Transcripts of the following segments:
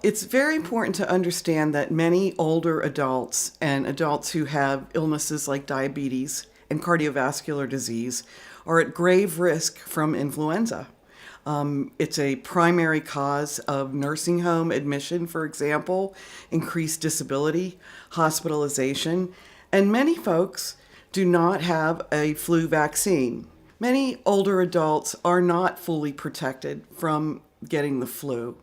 It's very important to understand that many older adults and adults who have illnesses like diabetes and cardiovascular disease are at grave risk from influenza. It's a primary cause of nursing home admission, for example, increased disability, hospitalization, and many folks do not have a flu vaccine. Many older adults are not fully protected from getting the flu,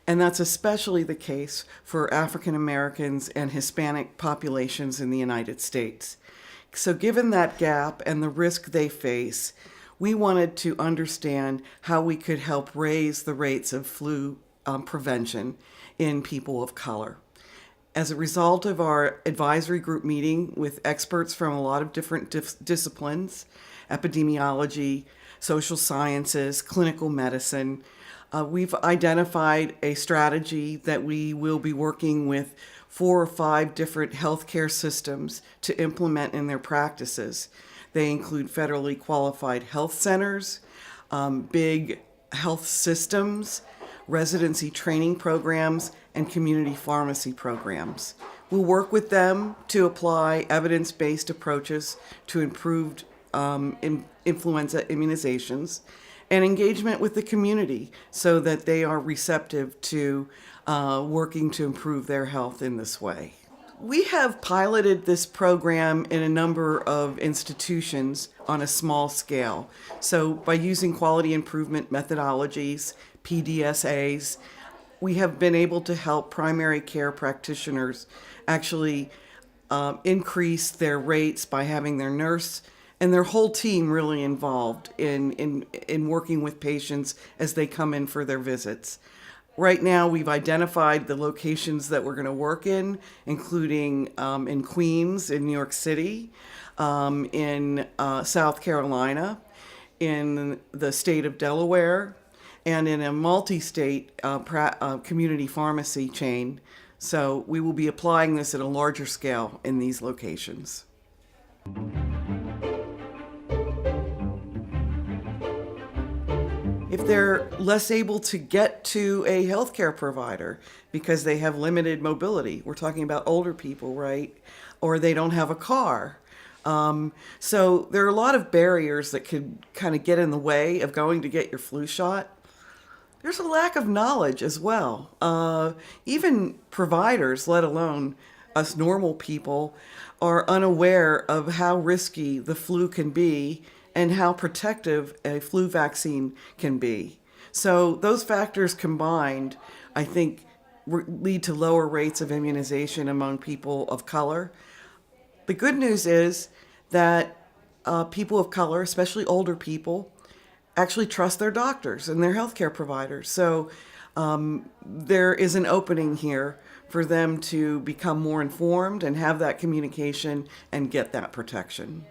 and that's especially the case for African Americans and Hispanic populations in the United States. So given that gap and the risk they face, we wanted to understand how we could help raise the rates of flu prevention in people of color. As a result of our advisory group meeting with experts from a lot of different disciplines, epidemiology, social sciences, clinical medicine, we've identified a strategy that we will be working with 4 or 5 different healthcare systems to implement in their practices. They include federally qualified health centers, big health systems, residency training programs, and community pharmacy programs. We'll work with them to apply evidence-based approaches to improved influenza immunizations and engagement with the community so that they are receptive to working to improve their health in this way. We have piloted this program in a number of institutions on a small scale. So by using quality improvement methodologies, PDSAs, we have been able to help primary care practitioners actually increase their rates by having their nurse and their whole team really involved in working with patients as they come in for their visits. Right now, we've identified the locations that we're going to work in, including in Queens, in New York City, in South Carolina, in the state of Delaware, and in a multi-state community pharmacy chain. So we will be applying this at a larger scale in these locations. If they're less able to get to a healthcare provider because they have limited mobility, we're talking about older people, right? Or they don't have a car. So there are a lot of barriers that could kind of get in the way of going to get your flu shot. There's a lack of knowledge as well. Even providers, let alone us normal people, are unaware of how risky the flu can be and how protective a flu vaccine can be. So those factors combined, I think, lead to lower rates of immunization among people of color. The good news is that people of color, especially older people, actually trust their doctors and their healthcare providers. So there is an opening here for them to become more informed and have that communication and get that protection.